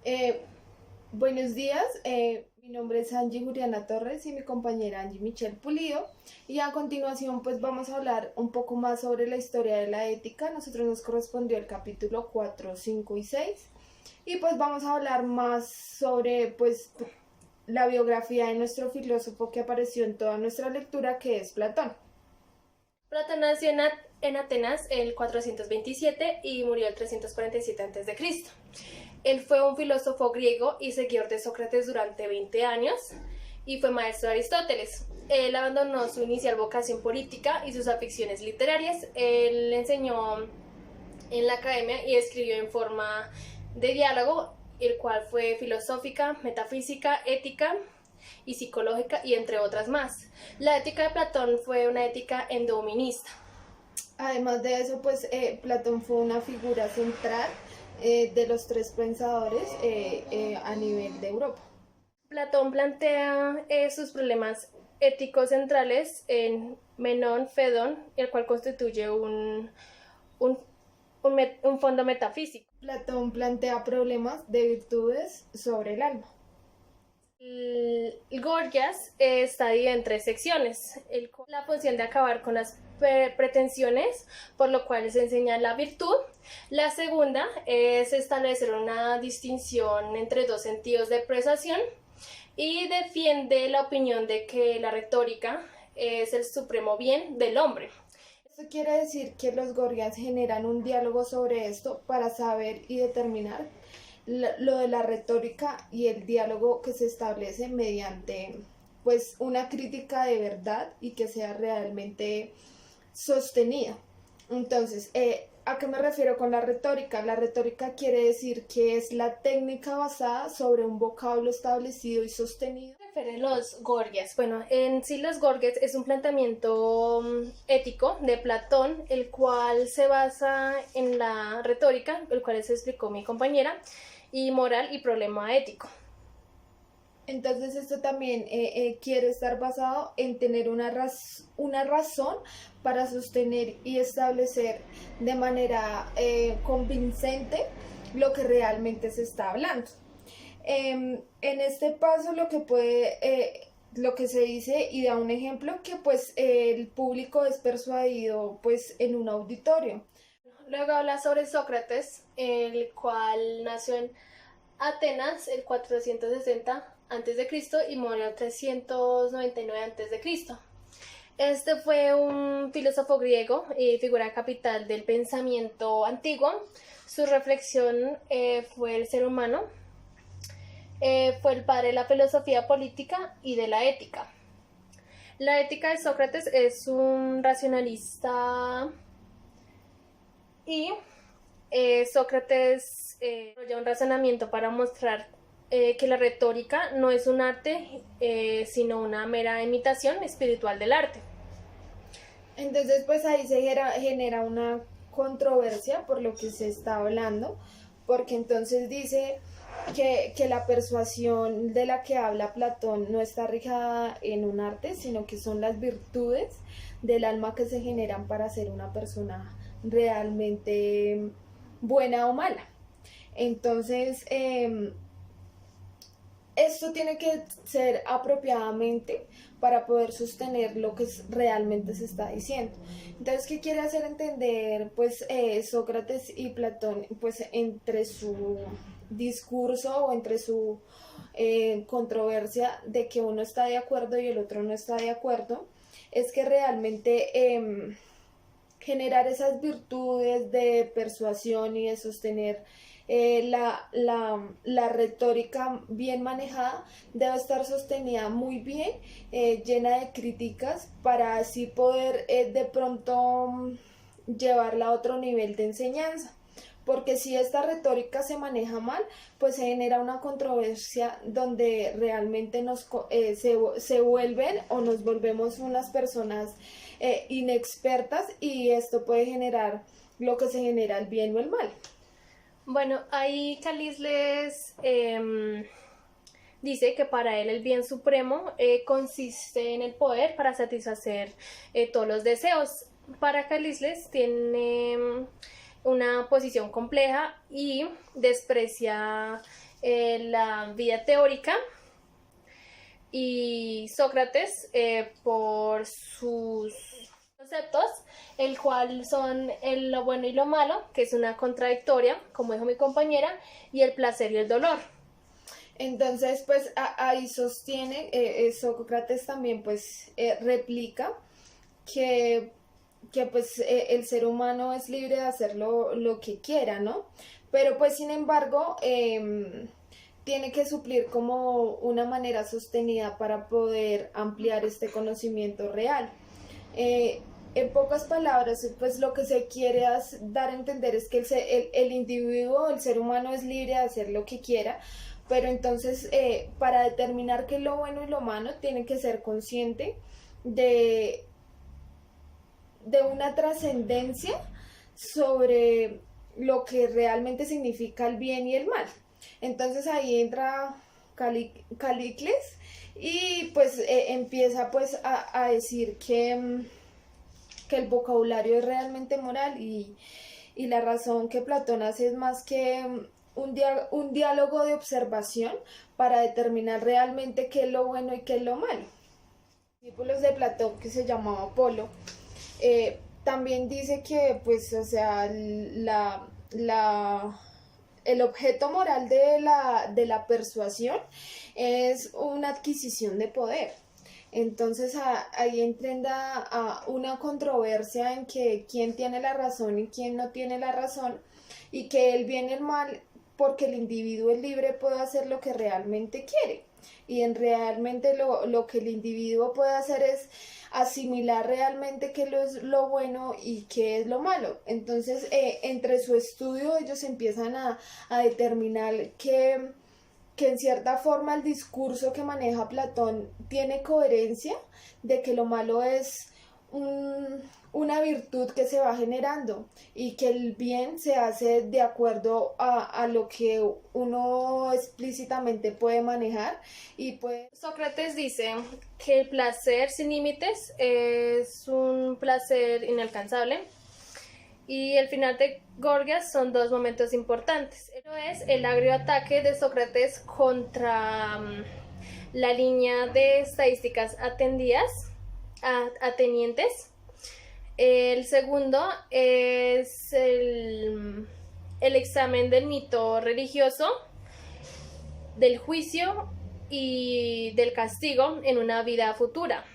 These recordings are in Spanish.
Eh, Buenos días, mi nombre es Angie Juliana Torres y mi compañera Angie Michelle Pulido. Y a continuación pues vamos a hablar un poco más sobre la historia de la ética. Nosotros nos correspondió el capítulo 4, 5 y 6. Y pues vamos a hablar más sobre pues la biografía de nuestro filósofo que apareció en toda nuestra lectura, que es Platón. Platón nació en Atenas el 427 y murió el 347 a.C. Él fue un filósofo griego y seguidor de Sócrates durante 20 años y fue maestro de Aristóteles. Él abandonó su inicial vocación política y sus aficiones literarias. Él enseñó en la academia y escribió en forma de diálogo, el cual fue filosófica, metafísica, ética y psicológica, y entre otras más. La ética de Platón fue una ética endominista. Además de eso, pues Platón fue una figura central de los tres pensadores a nivel de Europa. Platón plantea sus problemas éticos centrales en Menón, Fedón, el cual constituye un, un fondo metafísico. Platón plantea problemas de virtudes sobre el alma. El Gorgias está dividido en tres secciones. La función de acabar con las pretensiones, por lo cual se enseña la virtud. La segunda es establecer una distinción entre dos sentidos de persuasión y defiende la opinión de que la retórica es el supremo bien del hombre. Esto quiere decir que los Gorgias generan un diálogo sobre esto para saber y determinar lo de la retórica y el diálogo que se establece mediante pues una crítica de verdad y que sea realmente sostenida. Entonces, ¿a qué me refiero con la retórica? La retórica quiere decir que es la técnica basada sobre un vocablo establecido y sostenido. Refieren los Gorgias. Bueno, en sí los Gorgias es un planteamiento ético de Platón, el cual se basa en la retórica, el cual se explicó mi compañera, y moral y problema ético. Entonces esto también quiere estar basado en tener una razón para sostener y establecer de manera convincente lo que realmente se está hablando. En este paso lo que se dice y da un ejemplo que pues el público es persuadido pues en un auditorio. Luego habla sobre Sócrates, el cual nació en Atenas el 460 a.C. y murió en 399 a.C. Este fue un filósofo griego y figura capital del pensamiento antiguo. Su reflexión fue el ser humano. Fue el padre de la filosofía política y de la ética. La ética de Sócrates es un racionalista y Sócrates desarrolla un razonamiento para mostrar que la retórica no es un arte, sino una mera imitación espiritual del arte. Entonces, pues ahí se genera una controversia por lo que se está hablando, porque entonces dice que la persuasión de la que habla Platón no está rijada en un arte, sino que son las virtudes del alma que se generan para ser una persona realmente buena o mala. Entonces, esto tiene que ser apropiadamente para poder sostener lo que realmente se está diciendo. Entonces, ¿qué quiere hacer entender pues Sócrates y Platón pues entre su discurso o entre su controversia de que uno está de acuerdo y el otro no está de acuerdo? Es que realmente generar esas virtudes de persuasión y de sostener la retórica bien manejada debe estar sostenida muy bien, llena de críticas para así poder de pronto llevarla a otro nivel de enseñanza. Porque si esta retórica se maneja mal, pues se genera una controversia donde realmente se vuelven o nos volvemos unas personas inexpertas, y esto puede generar lo que se genera el bien o el mal. Bueno, ahí Calisles dice que para él el bien supremo consiste en el poder para satisfacer todos los deseos. Para Calisles tiene una posición compleja y desprecia la vida teórica, y Sócrates por sus conceptos, el cual son lo bueno y lo malo, que es una contradictoria, como dijo mi compañera, y el placer y el dolor. Entonces, pues ahí sostiene, Sócrates también pues replica que, pues el ser humano es libre de hacer lo que quiera, ¿no? Pero pues sin embargo, tiene que suplir como una manera sostenida para poder ampliar este conocimiento real. En pocas palabras, pues lo que se quiere dar a entender es que el individuo, el ser humano es libre de hacer lo que quiera, pero entonces para determinar qué es lo bueno y lo malo, tiene que ser consciente de, de una trascendencia sobre lo que realmente significa el bien y el mal. Entonces ahí entra Calicles y pues empieza pues a decir que el vocabulario es realmente moral y la razón que Platón hace es más que un diálogo de observación para determinar realmente qué es lo bueno y qué es lo malo. Discípulos de Platón, que se llamaba Apolo, también dice que pues o sea el objeto moral de la persuasión es una adquisición de poder. Entonces ahí entra a una controversia en que quién tiene la razón y quién no tiene la razón, y que el bien y el mal, porque el individuo es libre, puede hacer lo que realmente quiere. Y en realmente lo que el individuo puede hacer es asimilar realmente qué es lo bueno y qué es lo malo. Entonces, entre su estudio ellos empiezan a determinar que en cierta forma el discurso que maneja Platón tiene coherencia, de que lo malo es una virtud que se va generando y que el bien se hace de acuerdo a lo que uno explícitamente puede manejar y puede... Sócrates dice que el placer sin límites es un placer inalcanzable, y el final de Gorgias son dos momentos importantes. Uno es el agrio ataque de Sócrates contra la línea de estadísticas atenientes. El segundo es el examen del mito religioso, del juicio y del castigo en una vida futura.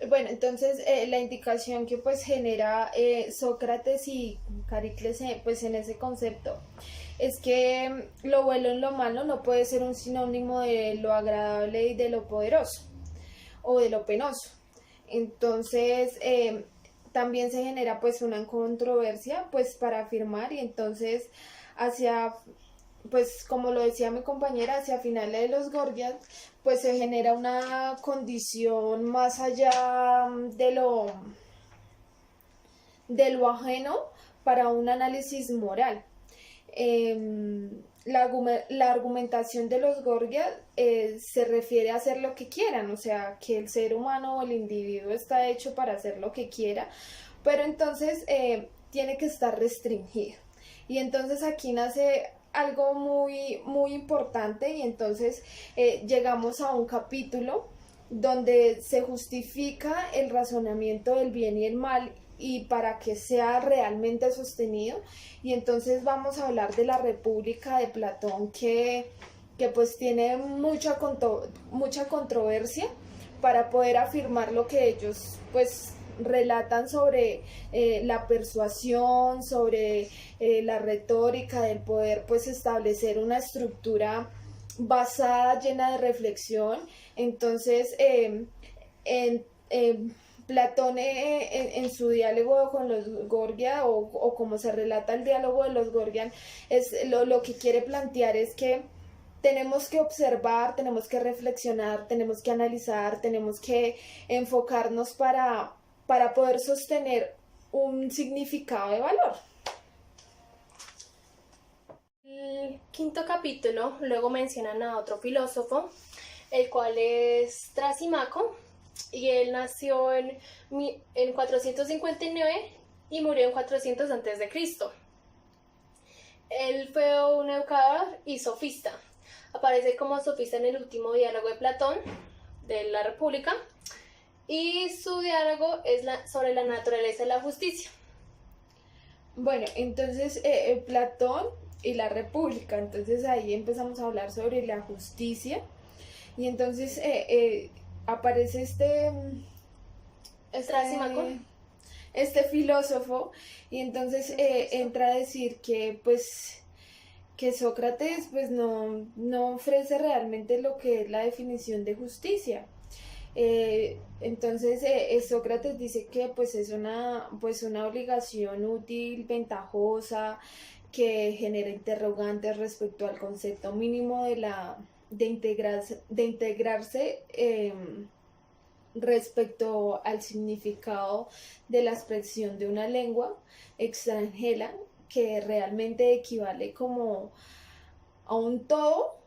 Bueno, entonces la indicación que pues genera Sócrates y Caricles pues en ese concepto es que lo bueno y lo malo no puede ser un sinónimo de lo agradable y de lo poderoso o de lo penoso. Entonces también se genera pues una controversia pues para afirmar, y entonces hacia pues como lo decía mi compañera, hacia finales de los Gorgias, pues se genera una condición más allá de lo ajeno para un análisis moral. La argumentación de los Gorgias se refiere a hacer lo que quieran, o sea, que el ser humano o el individuo está hecho para hacer lo que quiera, pero entonces tiene que estar restringido. Y entonces aquí nace algo muy, muy importante, y entonces llegamos a un capítulo donde se justifica el razonamiento del bien y el mal y para que sea realmente sostenido. Y entonces vamos a hablar de la República de Platón, que pues tiene mucha controversia para poder afirmar lo que ellos pues relatan sobre la persuasión, sobre la retórica del poder, pues establecer una estructura basada, llena de reflexión. Entonces, Platón en su diálogo con los Gorgias, o como se relata el diálogo de los Gorgias, lo que quiere plantear es que tenemos que observar, tenemos que reflexionar, tenemos que analizar, tenemos que enfocarnos para poder sostener un significado de valor. El quinto capítulo luego mencionan a otro filósofo, el cual es Trasimaco, y él nació en 459 y murió en 400 a.C. Él fue un educador y sofista. Aparece como sofista en el último diálogo de Platón de la República y su diálogo es sobre la naturaleza de la justicia. Bueno, entonces Platón y la República, entonces ahí empezamos a hablar sobre la justicia y entonces aparece Trásimaco. este filósofo y entonces entra a decir que pues que Sócrates pues no ofrece realmente lo que es la definición de justicia. Entonces Sócrates dice que pues es una obligación útil, ventajosa, que genera interrogantes respecto al concepto mínimo de integrarse respecto al significado de la expresión de una lengua extranjera que realmente equivale como a un todo,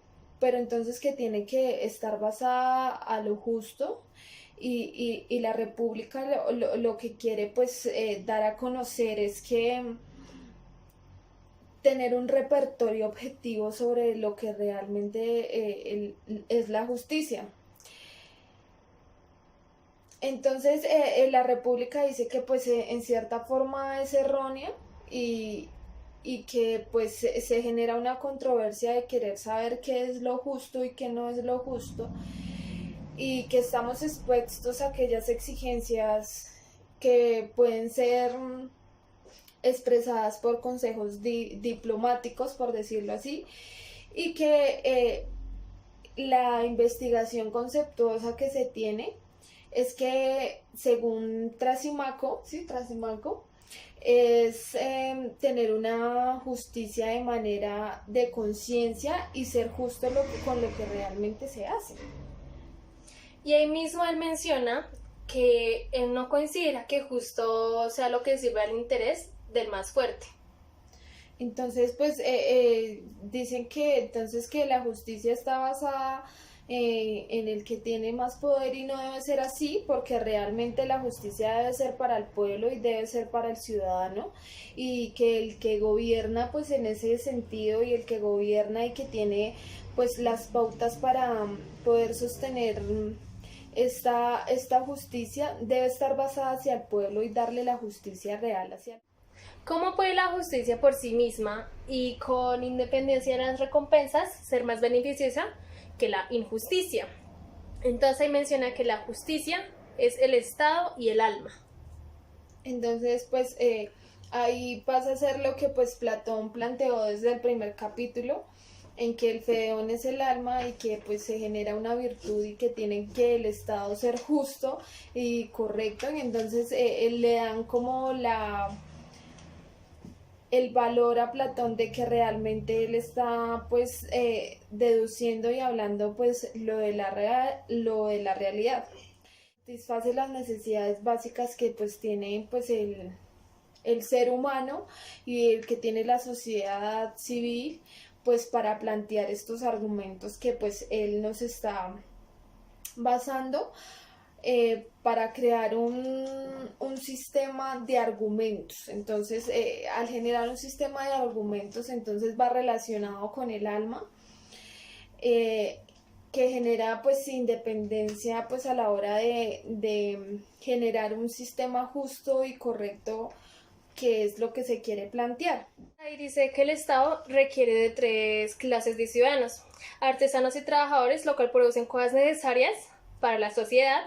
pero entonces que tiene que estar basada a lo justo y la República lo que quiere pues dar a conocer es que tener un repertorio objetivo sobre lo que realmente es la justicia. Entonces la República dice que pues en cierta forma es errónea y que pues se genera una controversia de querer saber qué es lo justo y qué no es lo justo y que estamos expuestos a aquellas exigencias que pueden ser expresadas por consejos diplomáticos, por decirlo así, y que la investigación conceptuosa que se tiene es que según Trasimaco, ¿sí? Trasimaco, es tener una justicia de manera de conciencia y ser justo con lo que realmente se hace. Y ahí mismo él menciona que él no considera que justo sea lo que sirve al interés del más fuerte. Entonces, pues dicen que entonces que la justicia está basada en el que tiene más poder y no debe ser así, porque realmente la justicia debe ser para el pueblo y debe ser para el ciudadano, y que el que gobierna pues en ese sentido y el que gobierna y que tiene pues las pautas para poder sostener esta justicia debe estar basada hacia el pueblo y darle la justicia real hacia el pueblo. ¿Cómo puede la justicia por sí misma y con independencia de las recompensas ser más beneficiosa que la injusticia? Entonces ahí menciona que la justicia es el estado y el alma. Entonces pues ahí pasa a ser lo que pues Platón planteó desde el primer capítulo, en que el fedeón es el alma y que pues se genera una virtud y que tiene que el Estado ser justo y correcto, y entonces le dan como el valor a Platón de que realmente él está pues deduciendo y hablando pues lo de la realidad. Satisface las necesidades básicas que pues tiene pues el ser humano y el que tiene la sociedad civil pues para plantear estos argumentos que pues él nos está basando para crear un sistema de argumentos. Entonces, al generar un sistema de argumentos, entonces va relacionado con el alma, que genera pues independencia pues a la hora de generar un sistema justo y correcto, que es lo que se quiere plantear. Ahí dice que el Estado requiere de 3 clases de ciudadanos: artesanos y trabajadores, lo cual producen cosas necesarias para la sociedad.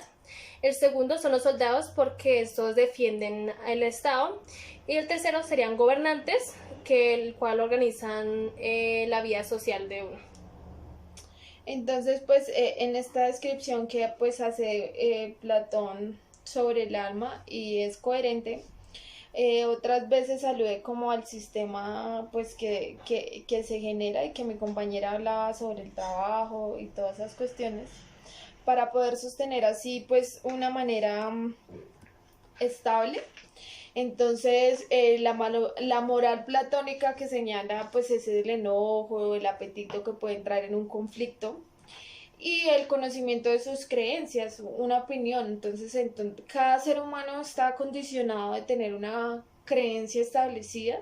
El segundo son los soldados, porque estos defienden el Estado. Y el tercero serían gobernantes, que el cual organizan la vida social de uno. Entonces, pues en esta descripción que pues hace Platón sobre el alma y es coherente, otras veces alude como al sistema pues que se genera y que mi compañera hablaba sobre el trabajo y todas esas cuestiones, para poder sostener así pues una manera estable. Entonces la moral platónica que señala pues es el enojo, el apetito que puede entrar en un conflicto y el conocimiento de sus creencias, una opinión. Entonces cada ser humano está condicionado de tener una creencia establecida,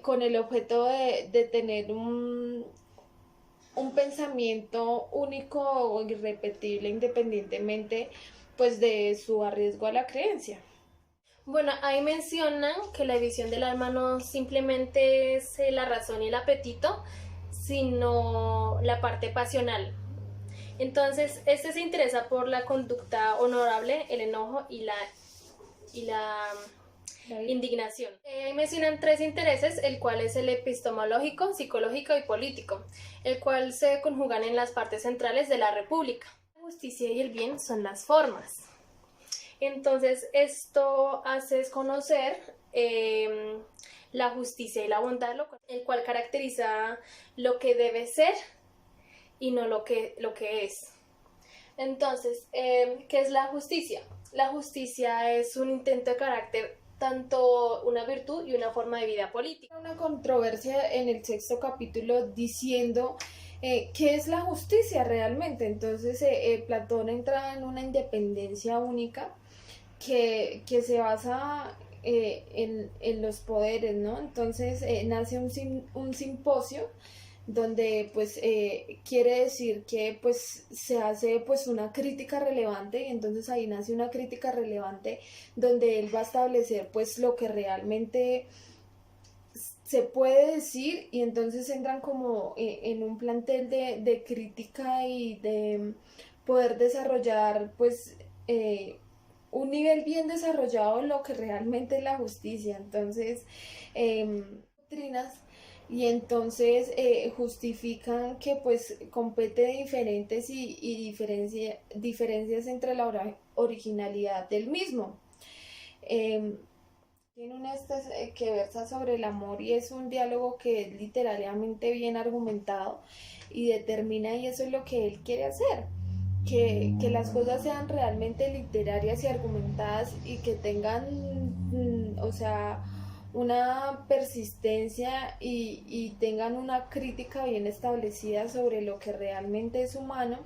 con el objeto de tener un pensamiento único o irrepetible independientemente pues de su arriesgo a la creencia. Bueno, ahí mencionan que la visión del alma no simplemente es la razón y el apetito, sino la parte pasional. Entonces, este se interesa por la conducta honorable, el enojo y la indignación. Mencionan tres intereses, el cual es el epistemológico, psicológico y político, el cual se conjugan en las partes centrales de la República. La justicia y el bien son las formas. Entonces, esto hace desconocer la justicia y la bondad, el cual caracteriza lo que debe ser y no lo que es. Entonces, ¿qué es la justicia? La justicia es un intento de carácter, tanto una virtud y una forma de vida política. Una controversia en el sexto capítulo diciendo qué es la justicia realmente. Entonces Platón entra en una independencia única que se basa en los poderes, ¿no? Entonces nace un simposio donde pues quiere decir que pues se hace pues una crítica relevante, y entonces ahí nace una crítica relevante donde él va a establecer pues lo que realmente se puede decir, y entonces entran como en un plantel de crítica y de poder desarrollar pues un nivel bien desarrollado en lo que realmente es la justicia. Entonces doctrinas, y entonces justifican que pues compete de diferentes y diferencias entre la originalidad del mismo. Tiene una que versa sobre el amor, y es un diálogo que es literalmente bien argumentado y determina, y eso es lo que él quiere hacer, que las cosas sean realmente literarias y argumentadas, y que tengan, o sea, una persistencia y tengan una crítica bien establecida sobre lo que realmente es humano,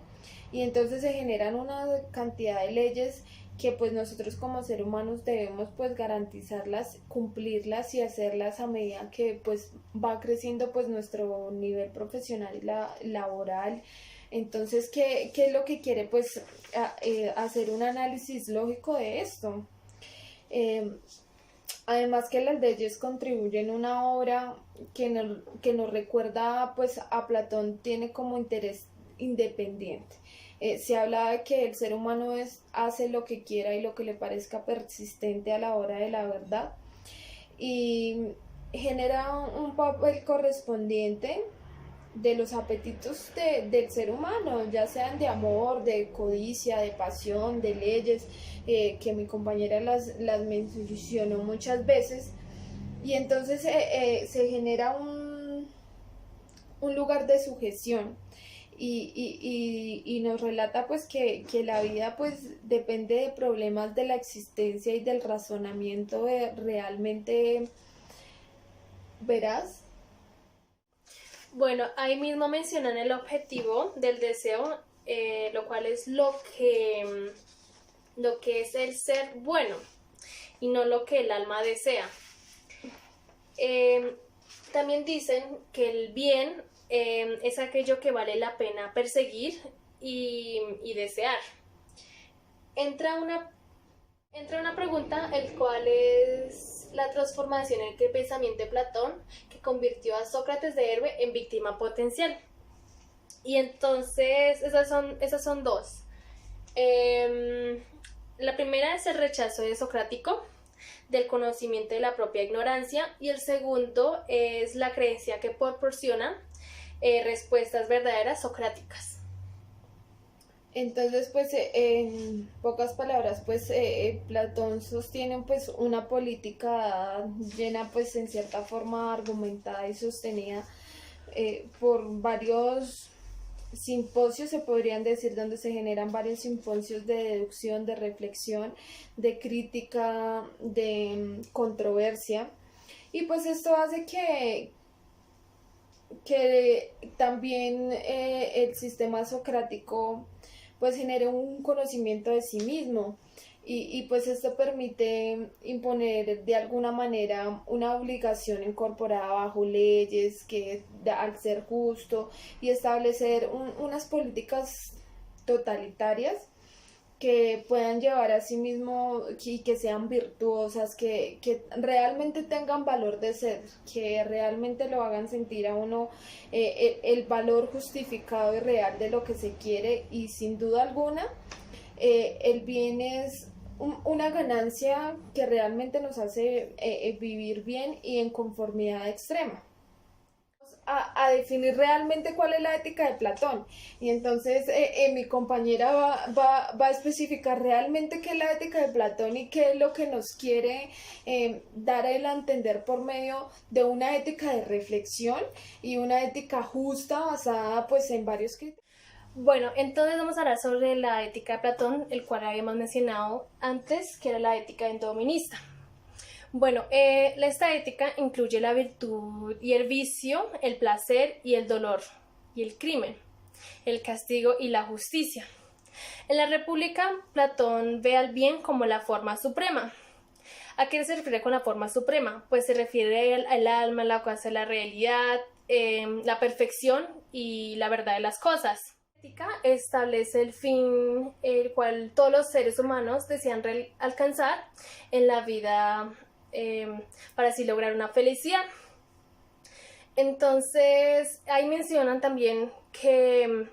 y entonces se generan una cantidad de leyes que pues nosotros como seres humanos debemos pues garantizarlas, cumplirlas y hacerlas a medida que pues va creciendo pues nuestro nivel profesional y laboral. Entonces, ¿qué es lo que quiere? Pues hacer un análisis lógico de esto. Además que las leyes contribuyen a una obra que nos recuerda pues a Platón, tiene como interés independiente. Se habla de que el ser humano hace lo que quiera y lo que le parezca persistente a la hora de la verdad, y genera un papel correspondiente de los apetitos del ser humano, ya sean de amor, de codicia, de pasión, de leyes, que mi compañera las mencionó muchas veces, y entonces se genera un lugar de sujeción. Y nos relata pues que la vida pues depende de problemas de la existencia y del razonamiento realmente veraz. Bueno, ahí mismo mencionan el objetivo del deseo, lo cual es lo que es el ser bueno y no lo que el alma desea. También dicen que el bien es aquello que vale la pena perseguir y desear. Entra una pregunta, el cual es la transformación en el pensamiento de Platón, que convirtió a Sócrates de héroe en víctima potencial. Y entonces esas son dos. La primera es el rechazo socrático del conocimiento de la propia ignorancia, y el segundo es la creencia que proporciona respuestas verdaderas socráticas. Entonces, pues, en pocas palabras, pues, Platón sostiene, pues, una política llena, pues, en cierta forma argumentada y sostenida por varios simposios, se podrían decir, donde se generan varios simposios de deducción, de reflexión, de crítica, de controversia. Y pues esto hace que también el sistema socrático pues genere un conocimiento de sí mismo, y pues esto permite imponer de alguna manera una obligación incorporada bajo leyes al ser justo y establecer unas políticas totalitarias que puedan llevar a sí mismo y que sean virtuosas, que realmente tengan valor de ser, que realmente lo hagan sentir a uno el valor justificado y real de lo que se quiere y sin duda alguna el bien es una ganancia que realmente nos hace vivir bien y en conformidad extrema. A definir realmente cuál es la ética de Platón. Y entonces mi compañera va a especificar realmente qué es la ética de Platón y qué es lo que nos quiere dar a entender por medio de una ética de reflexión y una ética justa basada pues en varios criterios. Bueno, entonces vamos a hablar sobre la ética de Platón, el cual habíamos mencionado antes, que era la ética endodominista. Bueno, esta ética incluye la virtud y el vicio, el placer y el dolor, y el crimen, el castigo y la justicia. En la República, Platón ve al bien como la forma suprema. ¿A qué se refiere con la forma suprema? Pues se refiere al alma, la cosa de la realidad, la perfección y la verdad de las cosas. La ética establece el fin el cual todos los seres humanos desean alcanzar en la vida para así lograr una felicidad. Entonces, ahí mencionan también que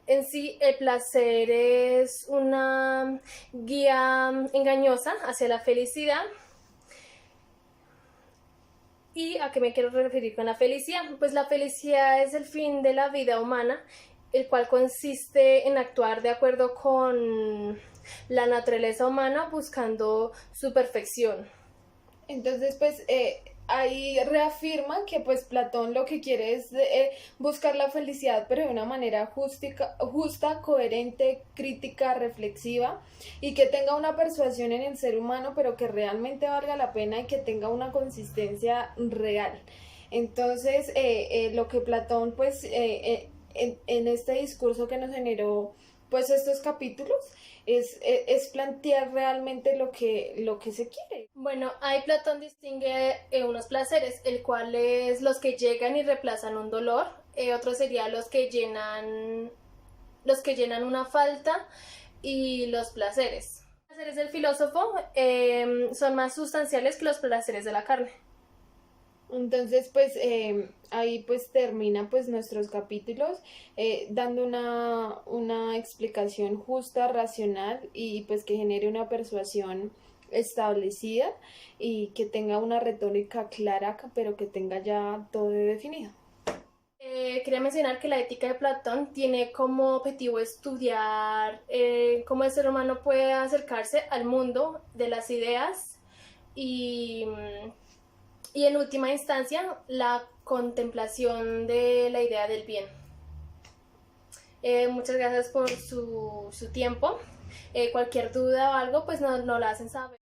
en sí el placer es una guía engañosa hacia la felicidad. ¿Y a qué me quiero referir con la felicidad? Pues la felicidad es el fin de la vida humana, el cual consiste en actuar de acuerdo con la naturaleza humana buscando su perfección. Entonces, pues ahí reafirma que pues Platón lo que quiere es buscar la felicidad, pero de una manera justa, coherente, crítica, reflexiva y que tenga una persuasión en el ser humano, pero que realmente valga la pena y que tenga una consistencia real. Entonces, lo que Platón pues en este discurso que nos generó pues estos capítulos es plantear realmente lo que se quiere. Bueno, ahí Platón distingue unos placeres, el cual es los que llegan y reemplazan un dolor, otro sería los que llenan una falta y los placeres. Los placeres del filósofo son más sustanciales que los placeres de la carne. Entonces, pues ahí pues termina pues nuestros capítulos dando una explicación justa, racional y pues que genere una persuasión establecida y que tenga una retórica clara, pero que tenga ya todo definido. Quería mencionar que la ética de Platón tiene como objetivo estudiar cómo el ser humano puede acercarse al mundo de las ideas y en última instancia la contemplación de la idea del bien. Muchas gracias por su tiempo. Cualquier duda o algo, pues no la hacen saber.